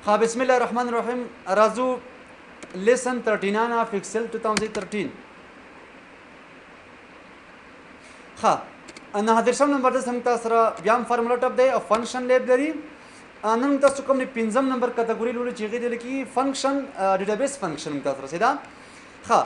ها بسم الله الرحمن الرحیم راځو لیسن 39 اف ایکسل 2013 ها انا هدرشم نمبر د څنګه تاسو سره بیا فارمولا ټاپ دی او فنکشن لیب لري نن تاسو کوم پنځم نمبر کټګوري لولې چې غوډه لکی فنکشن ډیټابیس فنکشن تاسو سره سیدا ها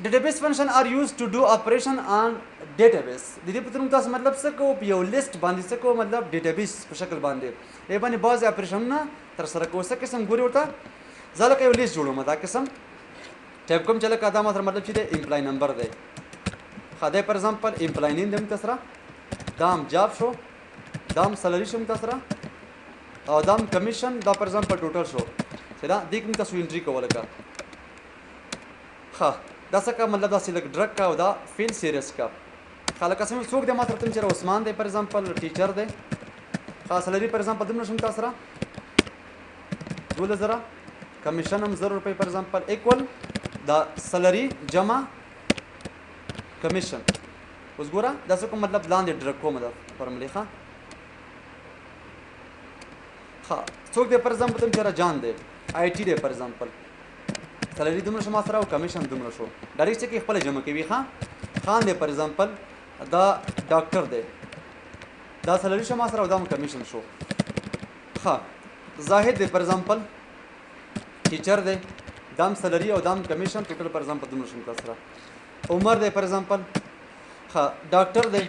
database function are used to do operation on database د دې په ترڅ تاسو مطلب څه کو یو لیست باندې څه کو مطلب database په شکل باندې ای باندې بعض اپریشنونه تر سره کوو څه قسم ګوري ورته ځکه یو لیست جوړوم دا قسم ټیب کوم چې لکه دا مطلب چې د امپلای نمبر دی خدای پر ایگزامپل امپلای نیم دم تاسو سره دام جاب شو دام سالری شو تاسو سره او دام کمیشن دا پر ایگزامپل ټوټل شو دا دې کوم تاسو انټری کوله کا ها دا څه کا مطلب دا سلیکټ ډرګ کا او دا فیل سیریس کا خلک اسمه څوک د ماته تم چې عثمان دی پر ایگزامپل ټیچر دی خاص سالری پر ایگزامپل دمنه شم تاسو سره 2000 کمیشن هم 0 روپے پر ایگزامپل ایکوال دا سالری جمع کمیشن اوس ګوره دا څه کوم مطلب لاندې ډرګ کوم دا فارمولې ښه څوک دی پر ایگزامپل تم چې جان دی آی ټی دی پر ایگزامپل سالری دومره شو ما سره او کمیشن دومره شو ډایرکټ چې خپل جمع کوي خان دی پر ایگزامپل دا ډاکټر دی دا سالری شو ما سره او دا کمیشن شو زاهد دی پر ایگزامپل ټیچر دی دام سالری او دام کمیشن ټوټل پر ایگزامپل دومره شو تاسو سره عمر دی پر ایگزامپل ډاکټر دی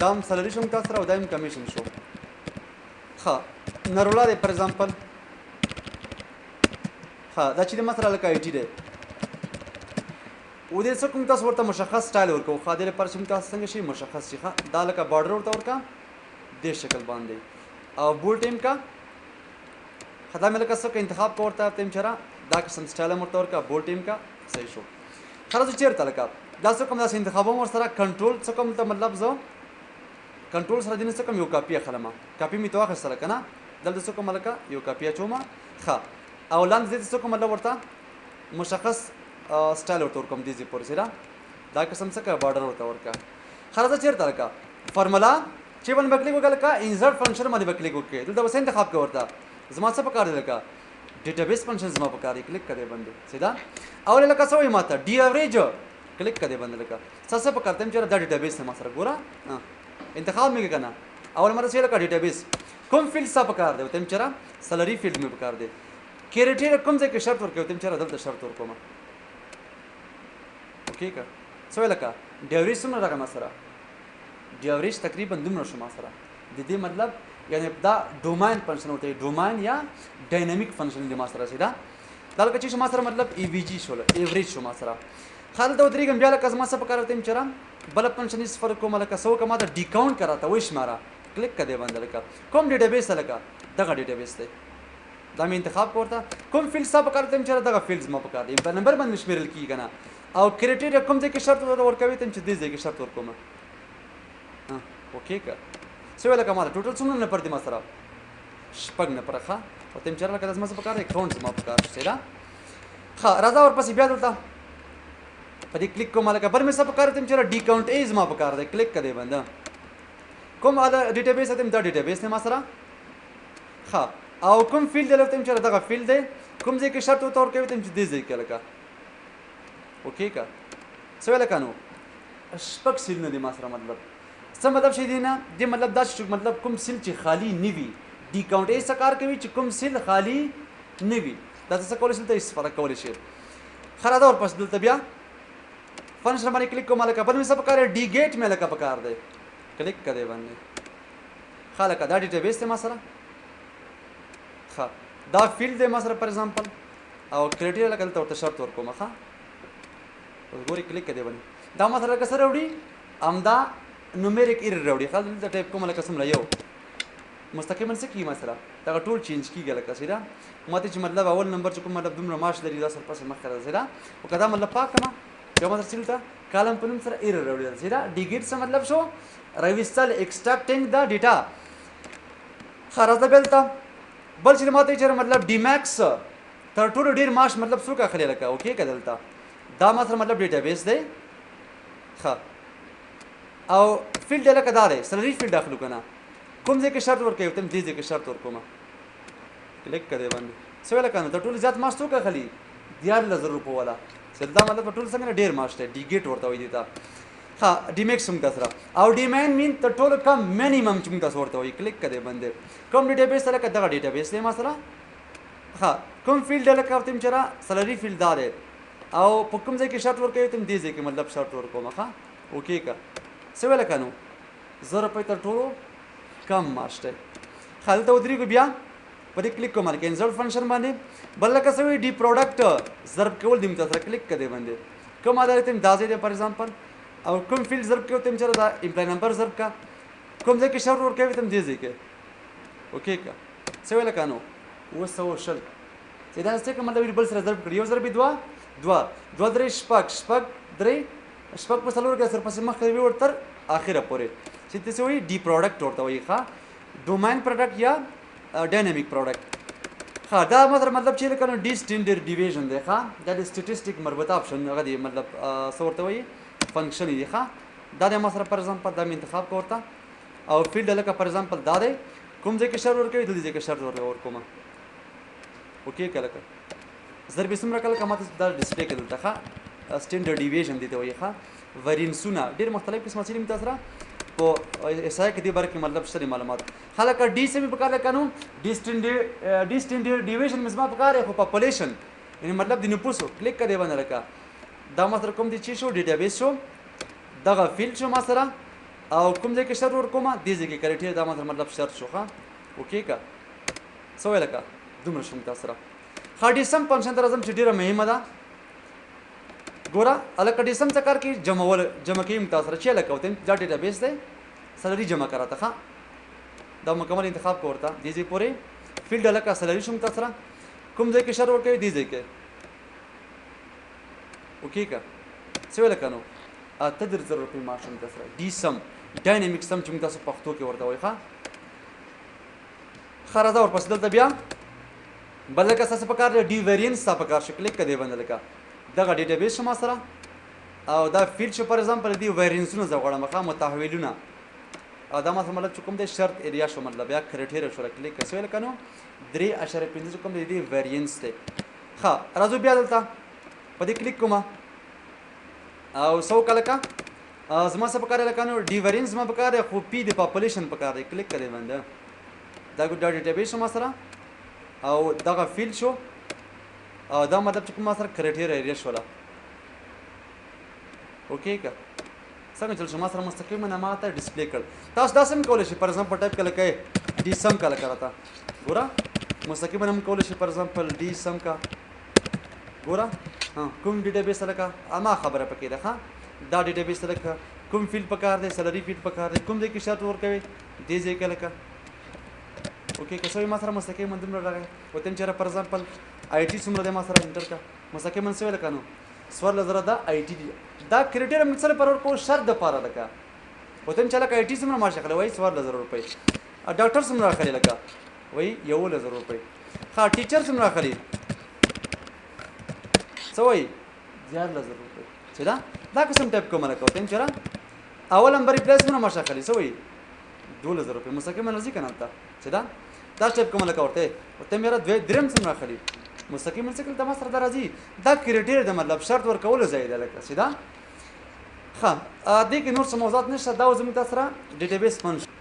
دام سالری شو تاسو سره او دام کمیشن شو نرولا دی پر ایگزامپل دا چې د مثلا لکه آی ټی دی و دې څه کوم تاسو ورته مشخص سټایل ورکوو ښه دې لپاره چې تاسو څنګه شي مشخص شي ښه دا لکه بارډر ورته ورکړه دې شکل باندې او بول ټیم کا خدا مې لکه څه انتخاب کو ورته تم چره دا قسم سټایل ورته ورکړه بول ټیم کا صحیح شو خلاص چیرته لکه دا څه کوم داسې انتخابوم ورسره کنټرول څه کوم ته مطلب زه کنټرول سره دې څه کوم یو کاپی اخلم کاپی می توخه سره کنه دلته څه کوم لکه یو کاپی اچوم ښه او لاندې دې څه کوم مطلب ورته مشخص سټایل ورته ورکوم دې پورې سره دا قسم څه کا بارډر ورته ورکا خلاص چیرته لکه فارمولا چې باندې بکلیک وکړه انسرټ فنکشن باندې بکلیک وکړه دلته وسه انتخاب کو ورته زما څه پکار دی لکه ډیټابیس فنکشن زما پکار دی کلیک کړئ باندې سیدا اول لکه څه وای ماته ډی اوریج کلیک کړئ باندې لکه څه پکار تم چې دا ډیټابیس ما سره ګوره انتخاب مې کنه اول مره څه لکه ډیټابیس کوم فیلډ څه پکار دی تم چې سالری فیلډ مې پکار دی کریټیریا کوم ځای کې شرط ورکوي تم چې دلته شرط ورکوم اوکې کا څه لکه ډیوریج څومره راغی ما سره ډیوریج تقریبا دومره شو ما سره د دې مطلب یعنی دا ډوماین فنکشن وته ډوماین یا ډاینامیک فنکشن د ما سره سیدا دا لکه چې ما سره مطلب ای وی جی شول ایوریج شو ما سره خالد او درېګم بیا لکه ما څه پکاره تم چې بل فنکشن یې صفر کوم لکه سو کما دا ډیکاونټ کراته وې شماره کلیک کړه باندې لکه کوم ډیټابیس لکه دغه ډیټابیس دی دا مې انتخاب کوته کوم فیلډ څه پکاره تم چې دغه فیلډز ما پکاره دی په نمبر باندې شمیرل کیږي کنه او کریټیریا کوم ځای کې شرط ورکوي تم چې دې ځای کې شرط ورکوم اوکې کا څه ویل کومه ټوټل څومره نه پردي ما سره شپږ نه پرخه او تم چې لکه داسمه څه پکاره اکاونټ ما پکاره سره ها راځه ورپسې بیا دلته په دې کلیک کوم لکه بل مې څه پکاره تم چې ډی کاونټ ایز ما پکاره دی کلیک کړئ باندې کوم اله ډیټابیس ته دا ډیټابیس نه ما سره ها او کوم فیلډ دلته تم چې دغه فیلډ دی کوم ځای کې شرط ورته ورکوي تم چې دې ځای کې لکه اوکې کا څه ویل کنو شپږ سیل نه دي ما سره مطلب څه مطلب شي دی نه دې مطلب دا چې مطلب کوم سیل چې خالی نه وي ډی کاونټ یې څه کار کوي چې کوم سیل خالی نه وي دا څه کولای شي ته یې فرق کولی شي خره دا ورپس دلته بیا فنکشن باندې کلیک کوم لکه بل مې څه پکاره ډی ګیټ مې لکه پکار دی کلیک کړئ باندې خلک دا ډیټابیس ته ما سره دا فیلډ دی ما سره پر ایگزامپل او کریټیریا لکه دلته ورته شرط ورکوم ښه ګوري کلیک کړئ باندې دا ما سره لکه سره وړي همدا نومیریک ایرر راوړي خلک دلته ټایپ کوم لکه څومره یو مستقیما څه کیږي ما سره دغه ټول چینج کیږي لکه سیدا ماته چې مطلب اول نمبر چې کوم مطلب دومره ماش لري دا سر پسې مخ راځي دا او کدا مطلب پاک ما یو مطلب سیلته کالم په نوم سره ایرر راوړي سیدا ډیګیټ څه مطلب شو ریویسټل ایکسټراکټینګ دا ډیټا خرازه بلته بل چې ماته چې مطلب ډی میکس تر ټولو ډیر ماش مطلب څوک اخلي لکه اوکې کدلته دا ما سره مطلب ډیټابیس دی ښه او فیلډ لکه دا دی سلری فیلډ داخلو کنه کوم ځای کې شرط ورکوي تم دې ځای کې شرط ورکوم کلیک کړئ باندې څه ویل کنه ته ټول زیات ماش څوک اخلي 14000 روپو والا چې دا مطلب ټول څنګه ډیر ماش دی ډي ګیټ ورته وایي تا ها ډي میکس هم تاسو او ډي مین مين ته ټول کم مینیمم چې موږ تاسو ورته وایي کلیک کړئ باندې کوم ډیټابیس سره کدا ډیټابیس دی ما سره ها کوم فیلډ لکه تم چر سلری فیلډ دار او په کوم ځای کې شرط ورکوي تم دې ځای کې مطلب شرط ورکوم ښه اوکې کا څه ویل کنو 1000 روپۍ تر ټولو کم ماش دی خالته ودرېږو بیا په دې کلیک کوم کې انسرټ فنکشن باندې بل لکه څه وي ډي پروډکټ ضرب کول دیم تاسو کلیک کړئ باندې کوم عدالت تم دازې دی فار ایگزامپل او کوم فیلډ ضرب کوي تم چر دا امپلای نمبر ضرب کا کوم ځای کې شرط ورکوي تم دې ځای کې اوکې کا څه ویل کنو 200 چې دا څه کوم مطلب بل سره ضرب کړی یو ضرب 2 3 شپږ 3 شپږ په څلور کې سر پسې مخ کوي ورتر اخره پورې چې تاسو وی ډي پروډکټ ورته وایي ښا ډومین پروډکټ یا ډاینامیک پروډکټ ښا دا مطلب چې لکه ډي سټینډرډ ډیویژن دی ښا دا د سټیټسټیک مربوطه اپشن هغه دی مطلب څه ورته وایي فنکشن دی ښا دا د ما سره پر ایگزامپل دا مې انتخاب کوړتا او فیلډ لکه پر ایگزامپل دا دی کوم ځای کې شرط ورکوي دلته ځای کې شرط ورکوم اوکې کله ضرب څومره کله کومه دا ډسپلی کې دلته ښا سټینډرډ ډیویژن دی ته وایي ښا وریانسونه ډېر مختلف قسمه چې موږ تاسو را په اسای کې دې باره کې مطلب شته معلومات خلک ډي سه په کار کنو ډي سټینډرډ ډیویژن مزما په کار خو پاپولیشن یعنی مطلب د نفوس کلیک کړي باندې لکه دا مطلب کوم دي چې شو ډیټابیس شو دغه فیلډ شو ما سره او کوم ځای کې شرط ورکوم دې ځای کې کریټیر دا مطلب شرط شو ښا اوکې کا سو لکه دومره شوم تاسو را خاډي سم فنکشن تر اعظم چې ډیره مهمه ده ګوره الکه ډي سم څه کار کې جمع کیم تاسو را چې لکه وته دا ډیټابیس دی سلری جمع کراته ښا دا مکمل انتخاب کوړتا دې ځای پورې فیلډ الکه سلری شوم تاسو را کوم ځای کې شرط ورکوي دې ځای کې اوکې کا څه ویل کنو اتدر 0 روپۍ ماشوم تاسو را ډي سم ډاینامیک سم چې تاسو پښتو کې ورته وایي ښا خرازه ورپسې دلته بیا بل لکه تاسو په کار ډي ویریانس تاسو په کار شو کلیک کړئ باندې لکه دغه ډیټابیس شما سره او دا فیلډ شو پر ایگزامپل دی ویریانسونه زه غواړم ښه متحولونه او دا مطلب چې کوم دی شرط ایریا شو مطلب یا کرایټیریا شو کلیک کړئ ویل کنو 3.15 کوم دی ویریانس دی ښه راځو بیا دلته په دې کلیک کوم او سو کله کا زما څه په کار لکه نو ډي ویریانس ما په کار خو پی د پاپولیشن په کار کلیک کړئ باندې دا ډیټابیس شو ما سره او دغه فیلډ شو او دا مطلب چې کوم سره کرایټیریا ایریا شولا اوکې کا څنګه چل شو ما سره مستقیما نه ماته ډسپلی کړ تاسو دا سم کولای شئ پر ایگزامپل ټایپ کله کوي ډي سم کله کراته ګوره مستقیما هم کولای شئ پر ایگزامپل ډي سم کا ګوره کوم ډیټابیس لکه اما خبره پکې ده ښا دا ډیټابیس لکه کوم فیلډ پکار دی سلری فیلډ پکار دی کوم ځای کې شرط ورکوي دې ځای کې لکه اوکې که څه ما سره مستقیما دومره راغی وته چې پر ایگزامپل آی ټي څومره دی ما سره انټر کا مستقیما څه ویل کنو 14000 دا آی ټي دی دا کرایټیریا موږ سره پر ورکو شرط د پاره لکه وته چې لکه آی ټي څومره ماشه خلک وایي 14000 روپۍ ډاکټر څومره خلک لکه وایي 1000 روپۍ ها ټیچر څومره خلک څه وایي 10000 روپۍ چې دا قسم ټایپ کوم لکه وته چې اول نمبر پلیس څومره ماشه خلک څه وایي 2000 روپۍ مستقیما راځي کنه ته چې دا ټایپ کوم لکه ورته میرا دریم څومره خلی مستقیما څه کله تاسو سره راځي دا کرایټیریا د مطلب شرط ورکول زائد لکه سیدا ها دې کې نور څه موضوعات نشته دا زموږ تاسو سره ډیټابیس فنکشن